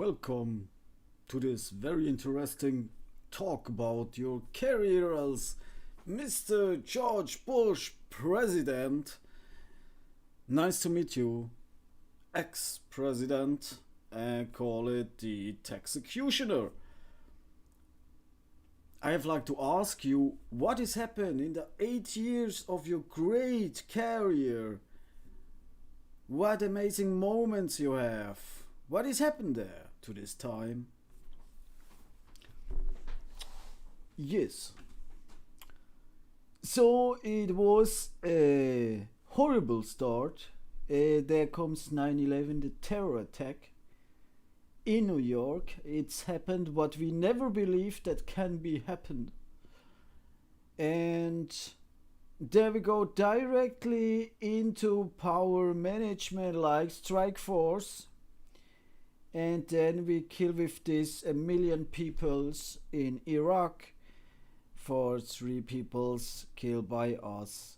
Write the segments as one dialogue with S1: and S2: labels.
S1: welcome to this very interesting talk about your career as Mr. George Bush President. Nice to meet you, ex-president, and call it the Texecutioner. I have like to ask you, what has happened in the 8 years of your great career? What amazing moments you have. What has happened there to this time? Yes. So it was a horrible start. There comes 9/11, the terror attack in New York. It's happened what we never believed that can be happened. And there we go directly into power management like strike force. And then we kill with this 1,000,000 peoples in Iraq. For 3 peoples killed by us,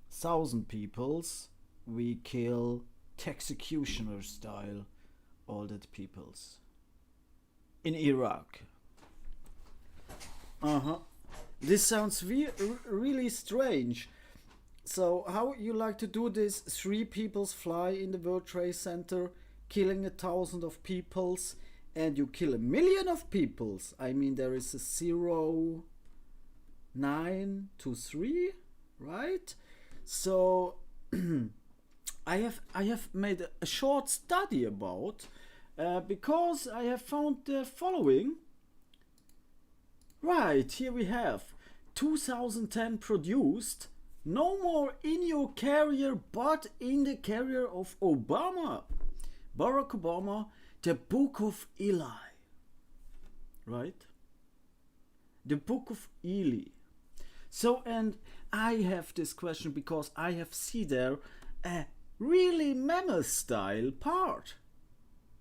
S1: 1,000 peoples we kill Texecutioner style all that peoples in Iraq. This sounds really strange. So how you like to do this? 3 peoples fly in the World Trade Center, killing 1,000 of peoples, and you kill 1,000,000 of peoples. I mean, there is a 0, 9 to 3, right? So I have made a short study about because I have found the following. Right, here we have 2010 produced, no more in your career but in the career of Obama, Barack Obama, the Book of Eli, right? The Book of Eli. So, and I have this question because I have seen there a really meme style part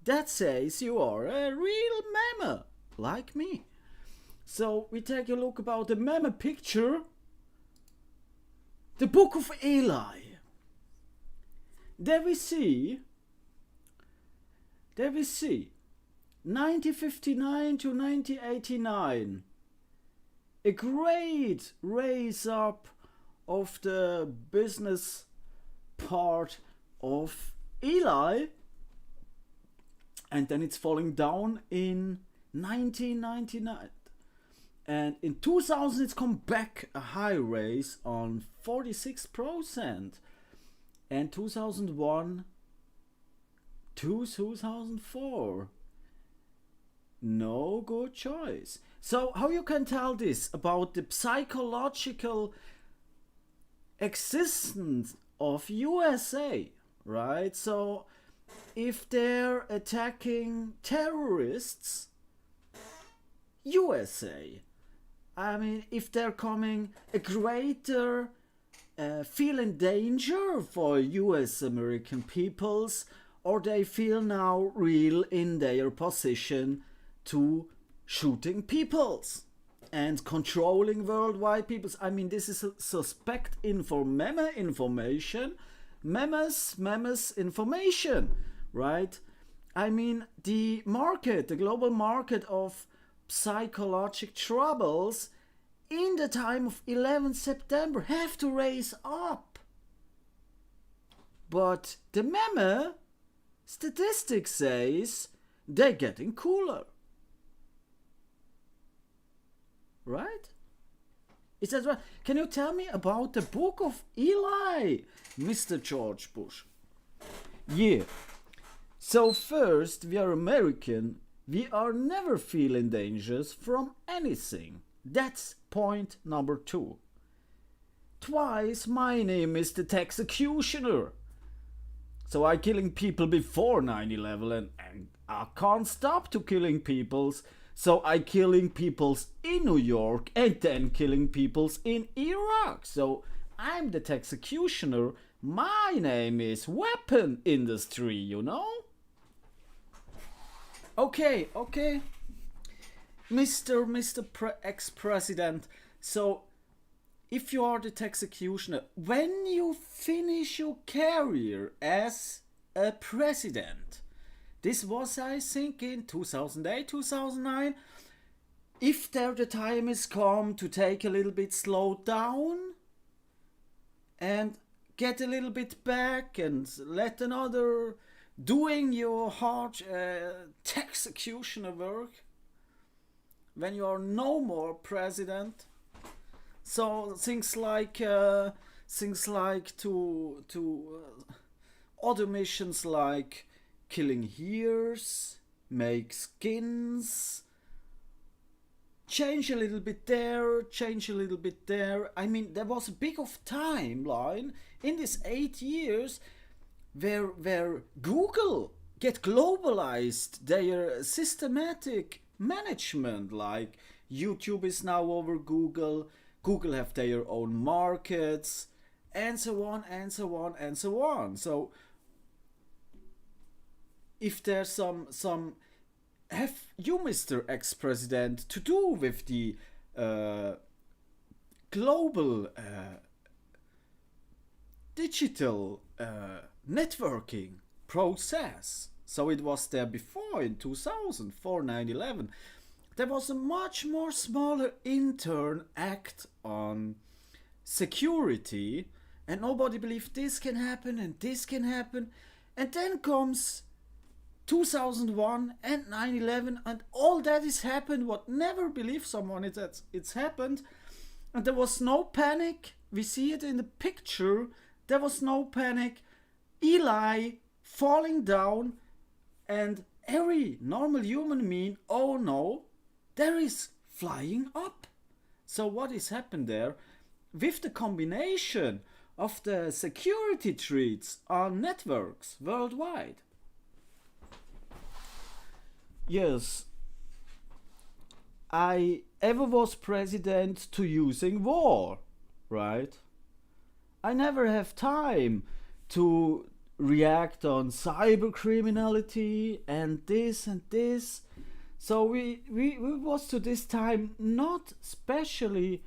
S1: that says you are a real meme like me. So we take a look about the meme picture, the Book of Eli. There we see 1959 to 1989. A great raise up of the business part of Eli, and then it's falling down in 1999, and in 2000 it's come back a high raise on 46%, and 2001 to 2004 no good choice. So how you can tell this about the psychological existence of USA, right? So if they're attacking terrorists, USA, I mean, if they're coming a greater feeling danger for US American peoples, or they feel now real in their position to shooting peoples and controlling worldwide peoples. I mean, this is a suspect meme information, memes information, right? I mean, the global market of psychological troubles in the time of 11 September have to raise up. But the meme statistics says they're getting cooler. Right? Is that right? Can you tell me about the Book of Eli, Mr. George Bush? Yeah. So first, we are American. We are never feeling dangers from anything. That's point number 2. Twice my name is the Texecutioner. So I killing people before 9/11 and I can't stop to killing peoples. So I killing peoples in New York and then killing peoples in Iraq. So I'm the Texecutioner. My name is weapon industry, you know? Okay. Mr. Ex-President. So if you are the Texecutioner, when you finish your career as a president, This was, I think, in 2008, 2009. If there the time is come to take a little bit slow down and get a little bit back and let another doing your hard Texecutioner work when you are no more president. So things like to other missions like killing hares, make skins, change a little bit there, change a little bit there. I mean, there was a big of timeline in these 8 years where Google get globalized their systematic management. Like YouTube is now over Google, Google have their own markets, and so on and so on and so on. So if there's some have you, Mr. Ex-President, to do with the global digital networking process? So it was there before in 2004, 9/11. There was a much more smaller intern act on security, and nobody believed this can happen and this can happen. And then comes 2001 and 9/11, and all that is happened what never believed someone it's happened, and there was no panic. We see it in the picture. There was no panic. Eli falling down, and every normal human mean, oh no, there is flying up. So what is happened there with the combination of the security threats on networks worldwide? Yes, I ever was president to using war, right? I never have time to react on cyber criminality and this and this. So we was to this time not specially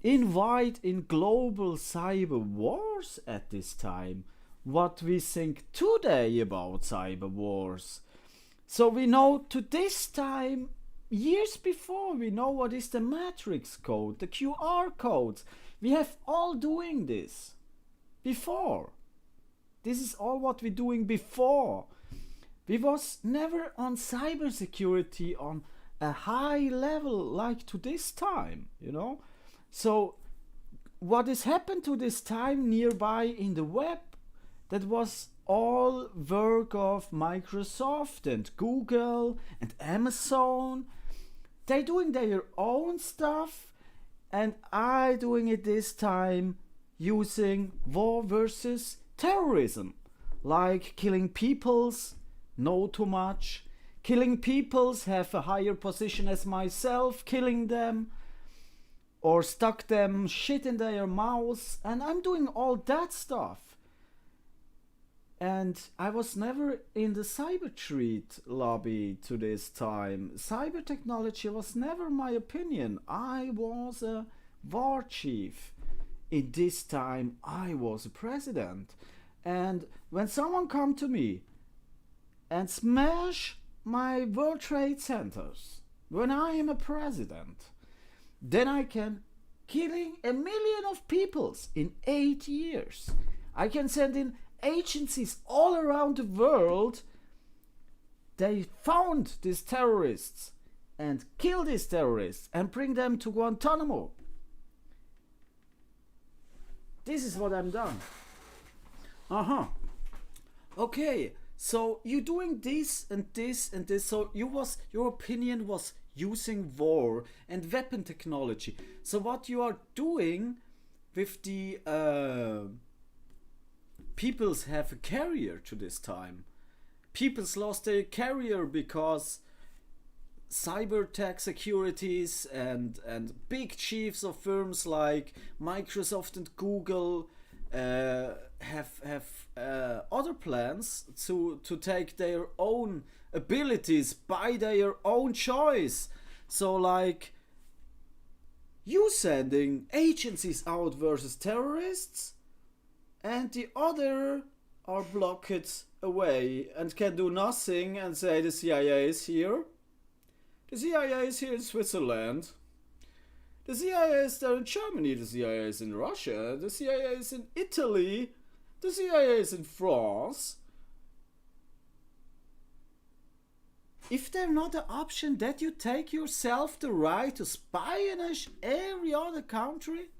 S1: involved in global cyber wars at this time. What we think today about cyber wars. So we know to this time, years before, we know what is the matrix code, the QR codes. We have all doing this before. This is all what we're doing before. We was never on cybersecurity on a high level like to this time, you know. So what has happened to this time nearby in the web, that was all work of Microsoft and Google and Amazon. They doing their own stuff, and I doing it this time using war versus terrorism, like killing peoples, know too much, killing peoples, have a higher position as myself, killing them, or stuck them shit in their mouths, and I'm doing all that stuff. And I was never in the cyber threat lobby to this time. Cyber technology was never my opinion. I was a war chief. In this time, I was a president. And when someone come to me and smash my World Trade Centers, when I am a president, then I can killing 1 million of peoples in 8 years. I can send in agencies all around the world. They found these terrorists and kill these terrorists and bring them to Guantanamo. This is what I'm done. Okay, so you're doing this and this and this. So your opinion was using war and weapon technology. So what you are doing with the peoples have a carrier to this time. Peoples lost their carrier because cyber tech securities and big chiefs of firms like Microsoft and Google have other plans to take their own abilities by their own choice. So like you sending agencies out versus terrorists, and the other are blocked away and can do nothing and say the CIA is here. The CIA is here in Switzerland. The CIA is there in Germany. The CIA is in Russia. The CIA is in Italy. The CIA is in France. If there's not an option that you take yourself the right to spionage every other country,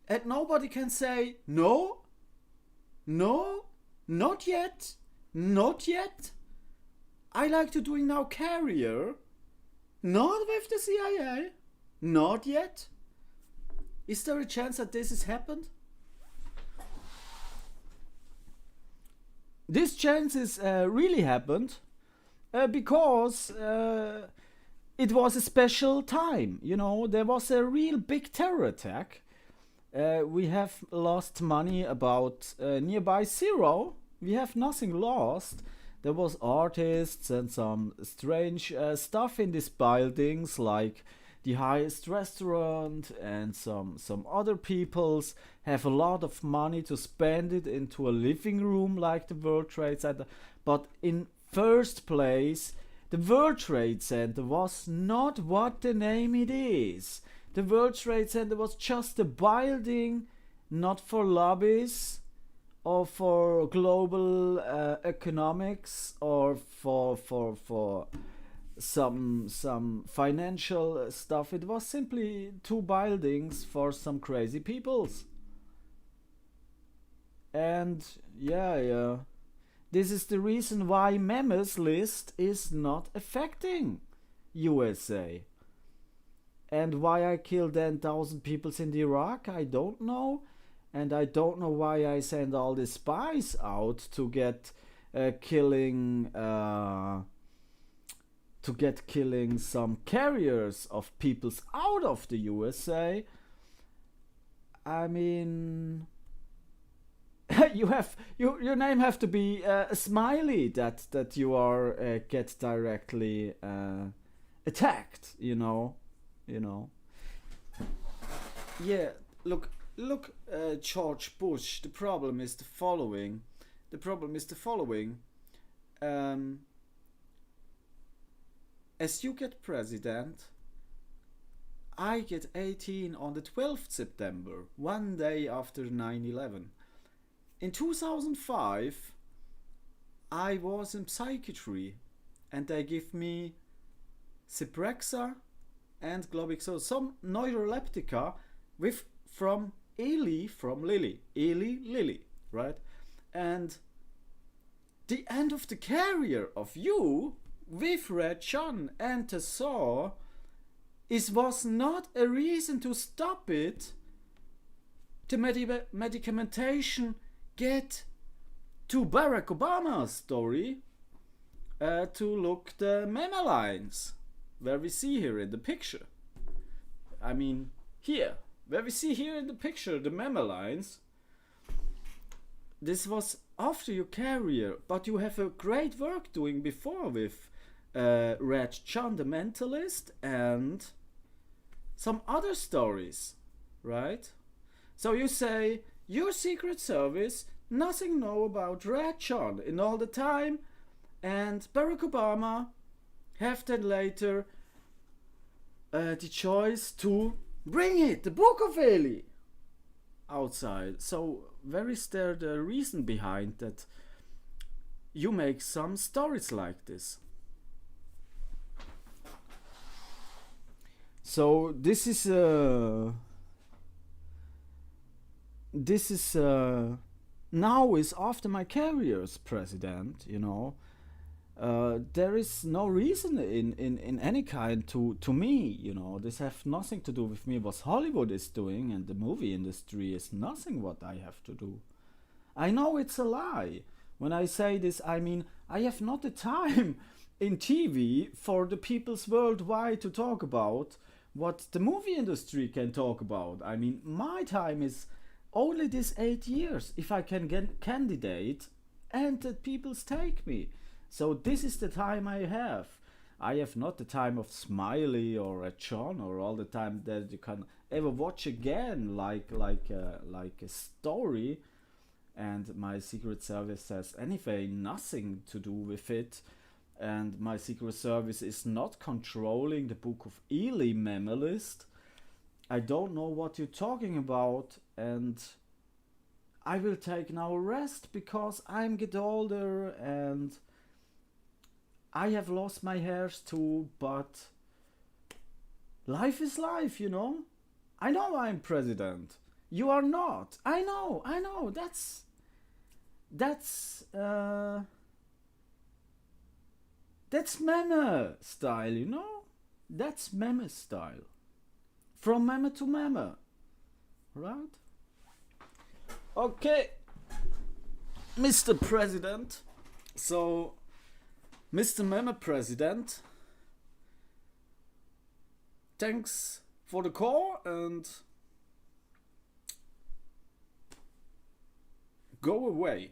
S1: and nobody can say, no, no, not yet, not yet. I like to doing now carrier, not with the CIA, not yet. Is there a chance that this has happened? This chance is really happened because it was a special time. You know, there was a real big terror attack. We have lost money about nearby zero. We have nothing lost. There was artists and some strange stuff in these buildings, like the highest restaurant, and some other peoples have a lot of money to spend it into a living room like the World Trade Center. But in first place, the World Trade Center was not what the name it is. The World Trade Center was just a building, not for lobbies or for global economics or for some financial stuff. It was simply two buildings for some crazy peoples. And yeah, this is the reason why Mehmet's list is not affecting USA. And why I killed 10,000 people in Iraq, I don't know. And I don't know why I send all the spies out to get killing some carriers of peoples out of the USA. I mean, your name have to be a smiley that you are get directly attacked. You know. Yeah. Look, George Bush. The problem is the following. As you get president, I get 18 on the 12th September, one day after 9/11. In 2005, I was in psychiatry, and they give me Ciprexa and Globixol, some neuroleptica from Lilly, right? And the end of the career of you with Red John and the Saw was not a reason to stop it. The medicamentation get to Barack Obama's story to look the memo lines where we see here in the picture. I mean, here, where we see here in the picture the memo lines. This was after your career, but you have a great work doing before with Red John the Mentalist and some other stories, right? So you say your Secret Service nothing know about Red John in all the time, and Barack Obama have then later the choice to bring it, the Book of Eli, outside. So where is there the reason behind that you make some stories like this? So this is now is after my career as president, you know. There is no reason in any kind to me, you know. This have nothing to do with me. What Hollywood is doing and the movie industry is nothing what I have to do. I know it's a lie. When I say this, I mean I have not the time in TV for the peoples worldwide to talk about what the movie industry can talk about. I mean, my time is only this 8 years if I can get candidate and the peoples take me. So this is the time I have. I have not the time of Smiley or a John or all the time that you can ever watch again like a story. and my Secret Service has anyway nothing to do with it, and my Secret Service is not controlling the Book of Eli memo list. I don't know what you're talking about, and I will take now a rest because I'm get older and I have lost my hairs too, but life is life, you know? I know I'm president. You are not. I know. That's meme style, you know? That's meme style. From meme to meme. Right? Okay. Mr. President. So, Mr. Meme President, thanks for the call and go away.